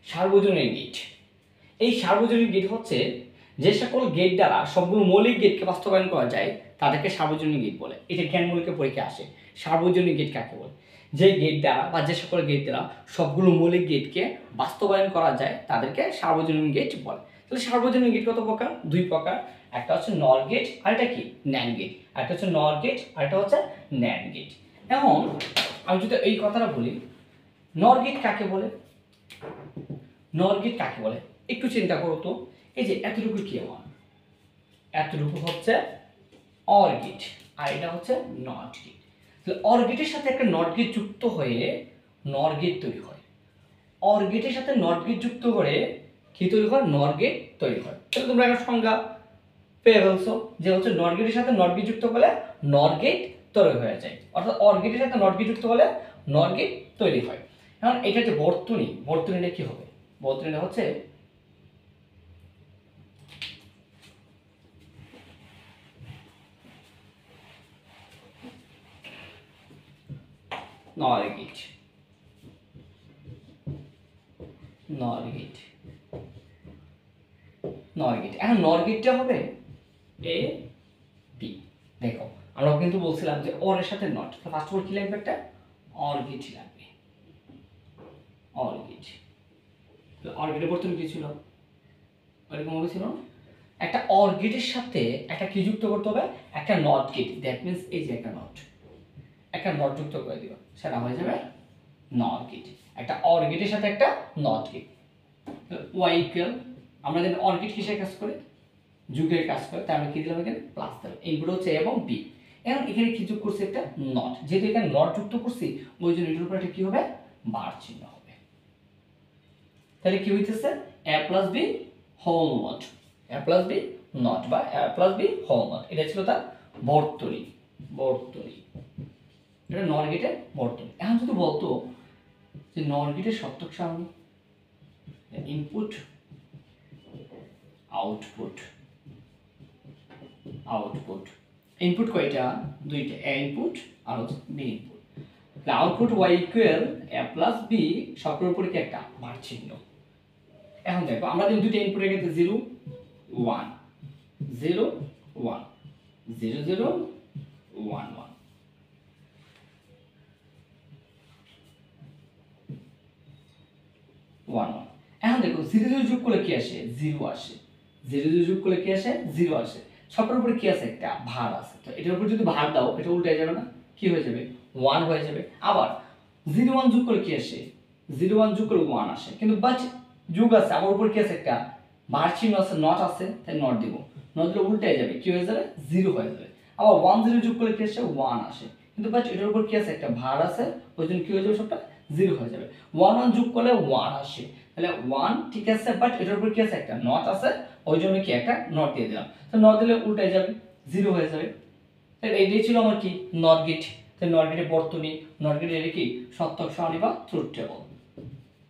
সার্বজনীন গেট। এই সার্বজনীন গেট হচ্ছে যে সকল গেট দ্বারা সবগুলো মৌলিক গেটকে বাস্তবায়ন করা যায় তাদেরকে সার্বজনীন গেট বলে। এটা জ্ঞানমূলকের পরীক্ষায় আসে। সার্বজনীন গেট কাকে বলে? যে গেট দ্বারা বা যে সকল গেট দ্বারা সবগুলো মৌলিক গেটকে বাস্তবায়ন করা যায় তাদেরকে সার্বজনীন গেট বলে। তাহলে সার্বজনীন গেট কত প্রকার? দুই প্রকার। একটা হচ্ছে নর গেট আর এটা কি ন্যান্ড গেট। একটা হচ্ছে নর গেট আর একটা হচ্ছে ন্যান্ড গেট। এখন আমি যদি এই কথাটা বলি, নর গেট কাকে বলে? নর গেট কাকে বলে একটু চিন্তা করো তো। এই যে এতটুকু কি আমার, এতটুকু হচ্ছে অর গেট আর এটা হচ্ছে নট গেট। তাহলে অর গেটের সাথে একটা নট গেট যুক্ত হয়ে নর গেট তৈরি হয়। অর গেটের সাথে নট গেট যুক্ত করে কি তৈরি হয়? নর গেট তৈরি হয়। তাহলে তোমরা একটা সংজ্ঞা পেয়ে ফেলছো যে হচ্ছে নট গেটের সাথে নট গেট যুক্ত করলে নর গেট তৈরি হয়ে যায়, অর্থাৎ অর গেটের সাথে নট গেট যুক্ত করলে নর গেট তৈরি হয়। এখন এটা যে বর্তনী, বর্তনীটা কি হবে? বর্তনীটা হচ্ছে নর গেট। নর গেট, নর গেট। এখন নর গেটটা হবে এ বি। দেখো আমরা কিন্তু বলছিলাম যে অর এর সাথে নট, ফার্স্ট অফ অল কি লাগবে? একটা অর গেট লাগবে। অর গেট, অর গেটের বর্তনী কি ছিল? এরকম হবে ছিল একটা অর গেটের সাথে একটা কি যুক্ত করতে হবে? একটা নট গেট। দ্যাট মিন্স এই যে একটা নট, একটা নট যুক্ত করে দিবা, সেটা হয়ে যাবে নট গেট। একটা অর গেটের সাথে একটা নট গেট। ওয়াই ইকুয়াল, আমরা জানি অর গেট কিসের কাজ করে? যুগের কাজ করে। তার মানে কি দিলাম এখানে? প্লাস দিলাম। ইনপুট হচ্ছে এ এবং বি। এখন এখানে কি যোগ করছি? একটা নট। যেহেতু এখানে নট যুক্ত করছি ওই জন্য এটার উপর একটা কি হবে? বার চিহ্ন হবে। তাহলে কি হইতেছে? A plus B whole not, A plus B not বা A plus B whole not. এটা ছিল তার বর্তনী। বর্তনী, এটা নর গেটের বর্তনী। এখন যদি বলতো যে নর গেটের সত্যক সারণী, ইনপুট আউটপুট, আউটপুট ইনপুট কয়টা? দুইটা, এ ইনপুট আর হচ্ছে বি ইনপুট। তাহলে আউটপুট ওয়াই ইকুয়াল এ প্লাস বি, সবটার উপরে কি একটা বার চিহ্ন। এখন দেখো আমরা যদি দুইটা ইনপুট রেখে 0 1 0 1 0 0 1 1, এখন দেখো 0 0 যোগ করলে কি আসে? 0 আসে। 0 0 যোগ করলে কি আসে? 0 আসে। সবটার উপরে কি আছে? একটা ভার আছে। তো এটার উপর যদি ভার দাও এটা উল্টে যাবে না? কি হয়ে যাবে? 1 হয়ে যাবে। আবার 0 1 যোগ করলে কি আসে? 0 1 যোগ করলে 1 আসে। কিন্তু বাট যোগ আছে, আমার উপর কি আছে? একটা ভার চিহ্ন আছে, নট আছে, তাই নট দিব। নট দিলে উল্টে যাবে, কি হয়ে যাবে? 0 হয়ে যাবে। আবার 1 0 যোগ করলে কি আসে? 1 আসে। কিন্তু বাট এটার উপর কি আছে? একটা ভার আছে, ওই জন্য কি হয়ে যাবে? সবটা 0 হয়ে যাবে। 1 1 যোগ করলে 1 আসে। তাহলে 1 ঠিক আছে, বাট এটার উপর কি আছে? একটা নট আছে, ওই জন্য কি একটা নট দিয়ে দিলাম। তো নট দিলে উল্টে যাবে, 0 হয়ে যাবে। তাহলে এইটাই ছিল আমার কি? NOT gate. তাহলে নট গেটের বর্তনী, নট গেটের এটা কি? সত্যক সারণী বা truth table.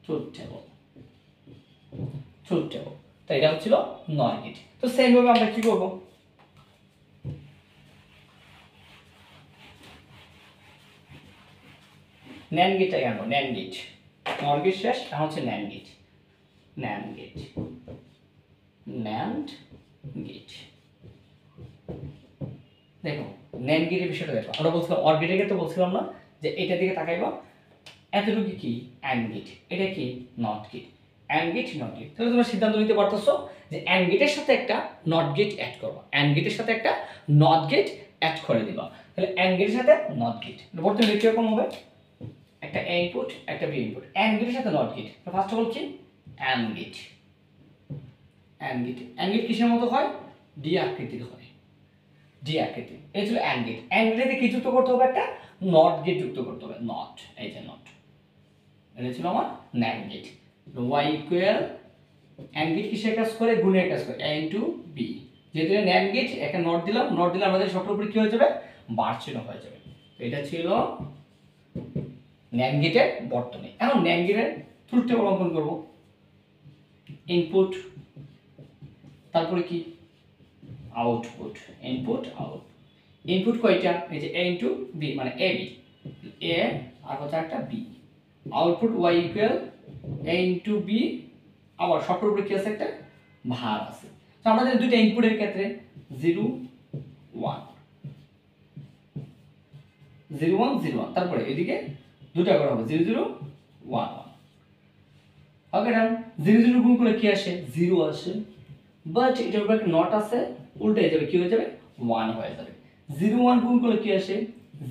Truth table, truth table. তো এটা হচ্ছিল নট গেট। তো সেম ভাবে আমরা কি করব? ন্যান্ড গেটটাই আনবো। ন্যান্ড গেট, নট গেট শেষ, এখন হচ্ছে NAND gate. NAND gate, NAND gate. দেখো ন্যান্ড গেটের বিষয়টা দেখো, আমরা বলছিলাম অর গেটের ক্ষেত্রে বলছিলাম না যে এটা দিকে তাকাইবা, এতটুকু কি? And gate. এটা কি? NOT gate. And gate, NOT gate. তাহলে তোমরা সিদ্ধান্ত নিতে পারতেছো যে অ্যান্ড গেটের সাথে একটা নট গেট অ্যাড করবা, অ্যান্ড গেটের সাথে একটা নট গেট অ্যাড করে দিবা। তাহলে অ্যান্ড গেটের সাথে নট গেট বর্তমানে লিখতে এরকম হবে, একটা এ ইনপুট একটা বি ইনপুট, অ্যান্ড গেটের সাথে not gate. First of all কি? And gate. And gate, and gate কিসের মতো হয়? ডি আকৃতির হয়, ডি আকৃতি। এই ছিল অ্যান্ড গেট। অ্যান্ড গেটে কি যুক্ত করতে হবে? একটা নট গেট যুক্ত করতে হবে, নট। এই যে নট, এটা ছিল আমার NAND gate. y equal AND gate কিসের কাজ করে? গুণের কাজ করে, a ইনটু b। যেহেতু ন্যান্ড গেট, একটা নট দিলাম, নট দিলে আমাদের সবটার উপরে কি হয়ে যাবে? বার চিহ্ন হয়ে যাবে। এটা ছিল ন্যান্ড গেটের বর্তনী। এখন ন্যান্ড গেটের ট্রুথ টেবল অঙ্কন করব। ইনপুট, তারপরে কি? আউটপুট। Input out. ইনপুট কয়টা? এই যে a ইনটু b, মানে a b, a আর হচ্ছে একটা b। আউটপুট y ইকুয়াল এ ইন্টু বি, আবার সবটার উপরে কি আছে একটা ভার আছে। তো আমরা জানি দুইটা ইনপুটের ক্ষেত্রে 0 1 0 1 0 1, তারপরে এদিকে দুটা করা হবে 0 0 1 1। ওকে ডান। 0 0 গুণ করলে কি আসে 0 আসে, বাট এটার উপরে একটা নট আছে, উল্টে যাবে, কি হয়ে যাবে 1 হয়ে যাবে। 0 1 গুণ করলে কি আসে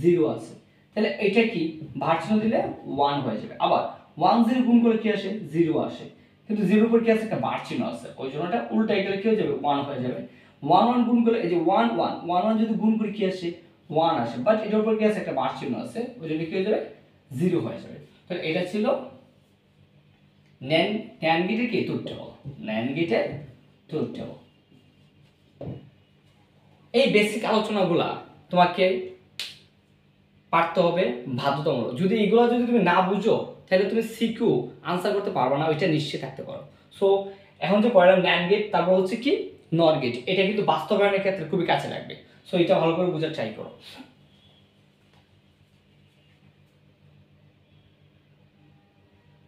0 আসে, তাহলে এটা কি ভার চিহ্ন দিলে 1 হয়ে যাবে। আবার 1 0 গুণ করলে কি আসে 0 আসে, কিন্তু 0 উপর কি আছে একটা ভার চিহ্ন আছে, ওই জন্য এটা উল্টাই গেলে কি হয়ে যাবে 1 হয়ে যাবে। 1 1 গুণ করলে এই যে 1 1 1 1 যদি গুণ করি কি আসে 1 আসে, বাট এটার উপর কি আছে একটা ভার চিহ্ন আছে, ওই জন্য কি হয়ে যাবে 0 হয়ে যাবে। তাহলে এটা ছিল NAND গেটের কি ট্রুথ টেবল, NAND গেটের ট্রুথ টেবল। এই বেসিক আলোচনাগুলা তোমাকে পারতে হবে বাধ্যতামূলক। যদি এগুলো যদি তুমি না বুঝো তাহলে তুমি সিকিউ আনসার করতে পারবে না, ওইটা নিশ্চিত থাকতে পারো। সো এখন যে পড়লাম NAND গেট, তারপর হচ্ছে কি NOR গেট, এটা কিন্তু বাস্তবায়নের ক্ষেত্রে খুবই কাছে লাগবে। সো এটা ভালো করে বোঝার ট্রাই করো।